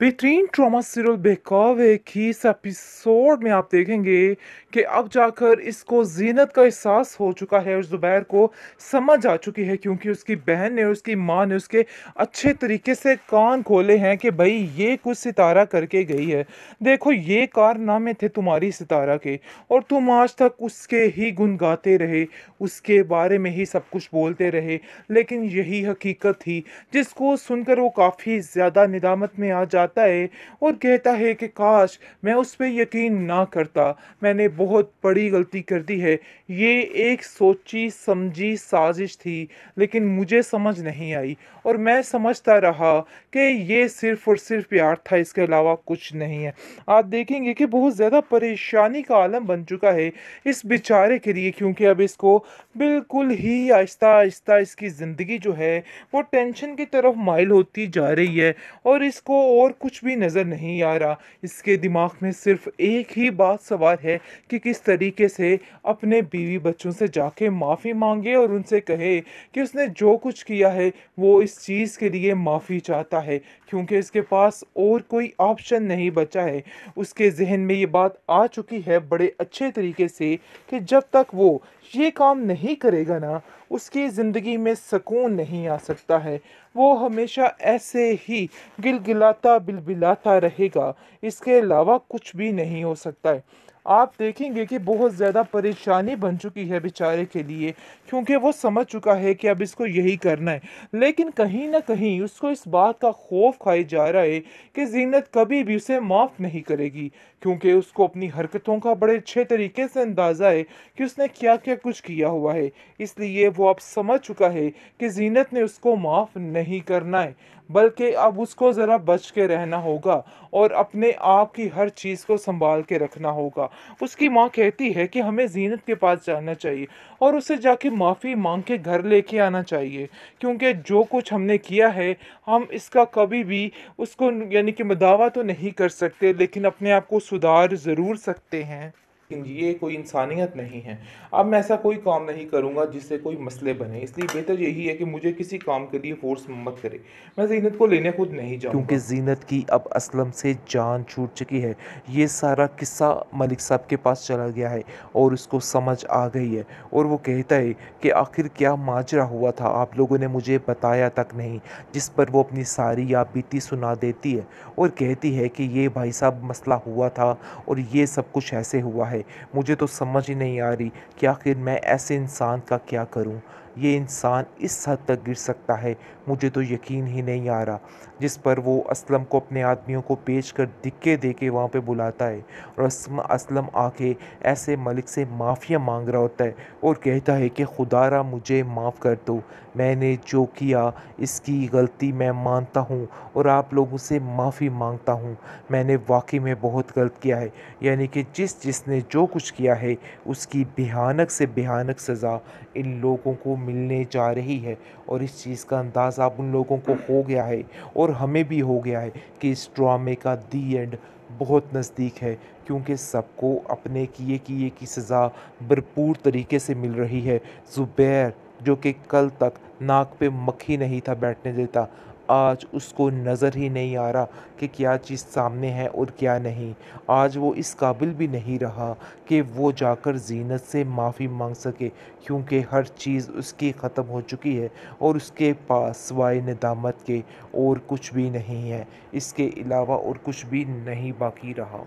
बेहतरीन trauma serial बहकावे की इस एपिसोड में आप देखेंगे कि अब जाकर इसको ज़ीनत का एहसास हो चुका है और ज़ुबैर को समझ आ चुकी है, क्योंकि उसकी बहन ने और उसकी माँ ने उसके अच्छे तरीके से कान खोले हैं कि भाई ये कुछ सितारा करके गई है। देखो, ये कारनामे थे तुम्हारी सितारा के और तुम आज तक उसके ही गुन गाते रहे, उसके बारे में ही सब कुछ बोलते रहे। लेकिन यही हकीकत थी जिसको सुनकर वो काफ़ी ज़्यादा निदामत में आ जाता है और कहता है कि काश मैं उस पे यकीन ना करता, मैंने बहुत बड़ी गलती कर दी है। ये एक सोची समझी साजिश थी, लेकिन मुझे समझ नहीं आई और मैं समझता रहा कि ये सिर्फ़ और सिर्फ़ प्यार था, इसके अलावा कुछ नहीं है। आप देखेंगे कि बहुत ज़्यादा परेशानी का आलम बन चुका है इस बेचारे के लिए, क्योंकि अब इसको बिल्कुल ही आहिस्ता-आहिस्ता इसकी ज़िंदगी जो है वो टेंशन की तरफ माइल होती जा रही है और इसको और कुछ भी नज़र नहीं आ रहा। इसके दिमाग में सिर्फ एक ही बात सवार है कि किस तरीके से अपने बीवी बच्चों से जाके माफ़ी मांगे और उनसे कहे कि उसने जो कुछ किया है वो इस चीज़ के लिए माफ़ी चाहता है, क्योंकि इसके पास और कोई ऑप्शन नहीं बचा है। उसके जहन में ये बात आ चुकी है बड़े अच्छे तरीके से कि जब तक वो ये काम नहीं करेगा ना, उसकी ज़िंदगी में सुकून नहीं आ सकता है। वो हमेशा ऐसे ही गिलगिलाता बिलबिलाता रहेगा, इसके अलावा कुछ भी नहीं हो सकता है। आप देखेंगे कि बहुत ज़्यादा परेशानी बन चुकी है बेचारे के लिए, क्योंकि वो समझ चुका है कि अब इसको यही करना है। लेकिन कहीं न कहीं उसको इस बात का खौफ खाए जा रहा है कि ज़ीनत कभी भी उसे माफ़ नहीं करेगी, क्योंकि उसको अपनी हरकतों का बड़े अच्छे तरीके से अंदाज़ा है कि उसने क्या-क्या कुछ किया हुआ है। इसलिए वो अब समझ चुका है कि ज़ीनत ने उसको माफ़ नहीं करना है, बल्कि अब उसको ज़रा बच के रहना होगा और अपने आप की हर चीज़ को सँभाल के रखना होगा। उसकी माँ कहती है कि हमें ज़ीनत के पास जाना चाहिए और उससे जाके माफ़ी माँग के घर लेके आना चाहिए, क्योंकि जो कुछ हमने किया है, हम इसका कभी भी उसको यानी कि दावा तो नहीं कर सकते, लेकिन अपने आप को सुधार ज़रूर सकते हैं। लेकिन ये कोई इंसानियत नहीं है। अब मैं ऐसा कोई काम नहीं करूँगा जिससे कोई मसले बने, इसलिए बेहतर यही है कि मुझे किसी काम के लिए फ़ोर्स मत करे। मैं ज़ीनत को लेने खुद नहीं क्योंकि जाऊँगा। ज़ीनत की अब असलम से जान छूट चुकी है। ये सारा किस्सा मलिक साहब के पास चला गया है और उसको समझ आ गई है और वो कहता है कि आखिर क्या माजरा हुआ था, आप लोगों ने मुझे बताया तक नहीं। जिस पर वो अपनी सारी याबीती सुना देती है और कहती है कि ये भाई साहब मसला हुआ था और ये सब कुछ ऐसे हुआ है। मुझे तो समझ ही नहीं आ रही कि आखिर मैं ऐसे इंसान का क्या करूं। ये इंसान इस हद तक गिर सकता है, मुझे तो यकीन ही नहीं आ रहा। जिस पर वो असलम को अपने आदमियों को पेश कर धिक्के दे के वहाँ पे बुलाता है और असलम आके ऐसे मलिक से माफ़िया मांग रहा होता है और कहता है कि खुदारा मुझे माफ़ कर दो, मैंने जो किया इसकी गलती मैं मानता हूँ और आप लोगों से माफ़ी मांगता हूँ। मैंने वाकई में बहुत गलत किया है। यानी कि जिसने जो कुछ किया है उसकी भयानक से भयानक सज़ा इन लोगों को मिलने जा रही है और इस चीज़ का अंदाज़ा अब उन लोगों को हो गया है और हमें भी हो गया है कि इस ड्रामे का दी एंड बहुत नज़दीक है, क्योंकि सबको अपने किए किए की सज़ा भरपूर तरीके से मिल रही है। ज़ुबैर जो कि कल तक नाक पे मक्खी नहीं था बैठने देता, आज उसको नज़र ही नहीं आ रहा कि क्या चीज़ सामने है और क्या नहीं। आज वो इस काबिल भी नहीं रहा कि वो जाकर ज़ीनत से माफ़ी मांग सके, क्योंकि हर चीज़ उसकी ख़त्म हो चुकी है और उसके पास सिवाय नदामत के और कुछ भी नहीं है। इसके अलावा और कुछ भी नहीं बाकी रहा।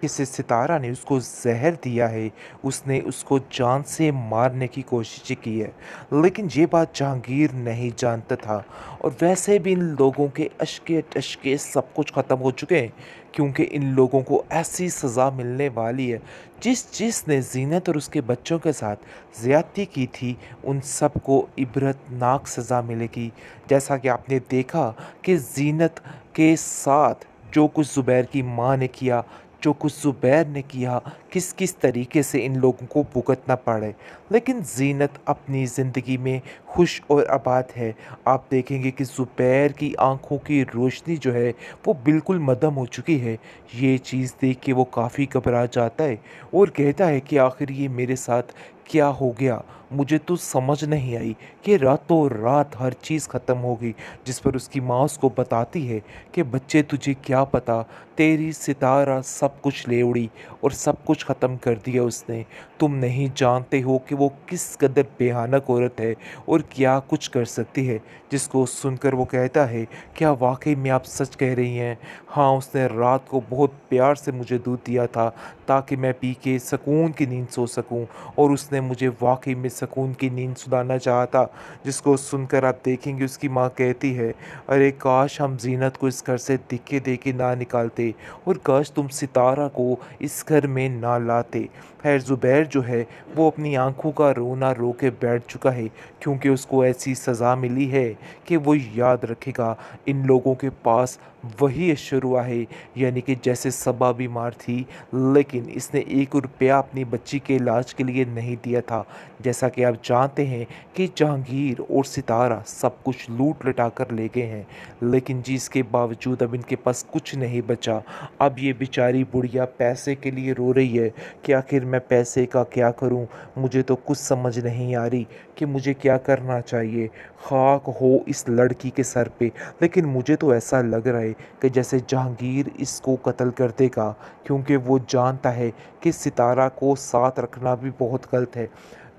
किसी सितारा ने उसको ज़हर दिया है, उसने उसको जान से मारने की कोशिश की है, लेकिन ये बात जहांगीर नहीं जानता था। और वैसे भी इन लोगों के अशके टशके सब कुछ ख़त्म हो चुके हैं, क्योंकि इन लोगों को ऐसी सज़ा मिलने वाली है। जिसने जीनत और उसके बच्चों के साथ ज़्यादती की थी, उन सबको इबरतनाक सज़ा मिलेगी। जैसा कि आपने देखा कि जीनत के साथ जो कुछ ज़ुबैर की माँ ने किया, जो कुछ ज़ुबैर ने किया, किस किस तरीके से इन लोगों को भुगतना पड़े। लेकिन ज़ीनत अपनी ज़िंदगी में खुश और आबाद है। आप देखेंगे कि ज़ुबैर की आँखों की रोशनी जो है वो बिल्कुल मद्धम हो चुकी है। ये चीज़ देख के वो काफ़ी घबरा जाता है और कहता है कि आखिर ये मेरे साथ क्या हो गया? मुझे तो समझ नहीं आई कि रातों रात हर चीज़ ख़त्म हो गई। जिस पर उसकी माँ उसको बताती है कि बच्चे तुझे क्या पता, तेरी सितारा सब कुछ ले उड़ी और सब कुछ ख़त्म कर दिया उसने। तुम नहीं जानते हो कि वो किस कदर भयानक औरत है और क्या कुछ कर सकती है। जिसको सुनकर वो कहता है, क्या वाक़ई में आप सच कह रही हैं? हाँ, उसने रात को बहुत प्यार से मुझे दूध दिया था ताकि मैं पी के सुकून की नींद सो सकूँ और उसने मुझे वाक़ई में सुकून की नींद सुलाना चाहा था। जिसको सुनकर आप देखेंगे उसकी माँ कहती है, अरे काश हम ज़ीनत को इस घर से धक्के दे के ना निकालते और काश तुम सितारा को इस घर में ना लाते। खैर ज़ुबैर जो है वो अपनी आँखों का रोना रो के बैठ चुका है क्योंकि उसको ऐसी सज़ा मिली है कि वो याद रखेगा इन लोगों के पास वही अशरुआ है, यानी कि जैसे सबा बीमार थी लेकिन इसने 1 रुपया अपनी बच्ची के इलाज के लिए नहीं दिया था। जैसा कि आप जानते हैं कि जहांगीर और सितारा सब कुछ लूट लटा कर ले गए हैं, लेकिन जिसके बावजूद अब इनके पास कुछ नहीं बचा। अब ये बेचारी बुढ़िया पैसे के लिए रो रही है कि आखिर मैं पैसे का क्या करूं? मुझे तो कुछ समझ नहीं आ रही कि मुझे क्या करना चाहिए। खाक हो इस लड़की के सर पे, लेकिन मुझे तो ऐसा लग रहा है कि जैसे जहांगीर इसको कत्ल कर देगा क्योंकि वो जानता है कि सितारा को साथ रखना भी बहुत गलत है।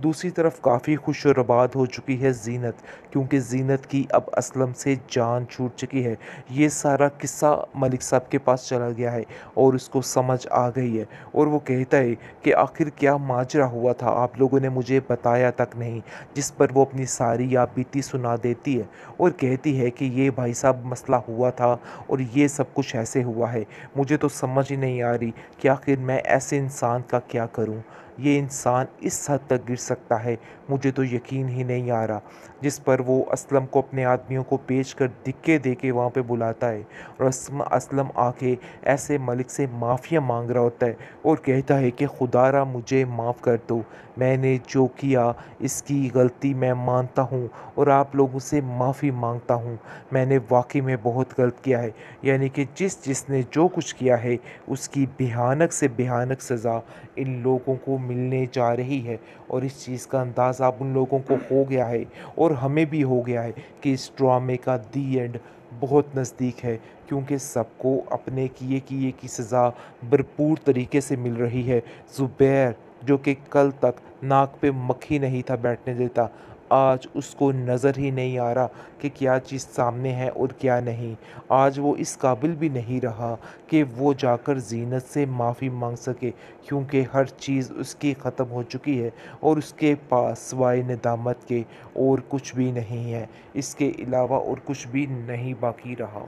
दूसरी तरफ काफ़ी खुश और आबाद हो चुकी है ज़ीनत क्योंकि ज़ीनत की अब असलम से जान छूट चुकी है। ये सारा किस्सा मलिक साहब के पास चला गया है और उसको समझ आ गई है और वो कहता है कि आखिर क्या माजरा हुआ था, आप लोगों ने मुझे बताया तक नहीं। जिस पर वो अपनी सारी याबीती सुना देती है और कहती है कि ये भाई साहब मसला हुआ था और ये सब कुछ ऐसे हुआ है। मुझे तो समझ ही नहीं आ रही कि आखिर मैं ऐसे इंसान का क्या करूं। ये इंसान इस हद तक गिर सकता है, मुझे तो यकीन ही नहीं आ रहा। जिस पर वो असलम को अपने आदमियों को पेश कर धिक्के दे के वहाँ पे बुलाता है और असलम आके ऐसे मलिक से माफ़िया मांग रहा होता है और कहता है कि खुदारा मुझे माफ़ कर दो, मैंने जो किया इसकी गलती मैं मानता हूँ और आप लोगों से माफ़ी मांगता हूँ। मैंने वाकई में बहुत गलत किया है, यानी कि जिसने जो कुछ किया है उसकी भयानक से भयानक सज़ा इन लोगों को मिलने जा रही है। और इस चीज़ का अंदाज़ा अब उन लोगों को हो गया है और हमें भी हो गया है कि इस ड्रामे का दी एंड बहुत नज़दीक है क्योंकि सबको अपने किए किए की सज़ा भरपूर तरीके से मिल रही है। ज़ुबैर जो कि कल तक नाक पे मक्खी नहीं था बैठने देता, आज उसको नज़र ही नहीं आ रहा कि क्या चीज़ सामने है और क्या नहीं। आज वो इस काबिल भी नहीं रहा कि वो जाकर ज़ीनत से माफ़ी मांग सके क्योंकि हर चीज़ उसकी ख़त्म हो चुकी है और उसके पास सिवाय नदामत के और कुछ भी नहीं है। इसके अलावा और कुछ भी नहीं बाकी रहा।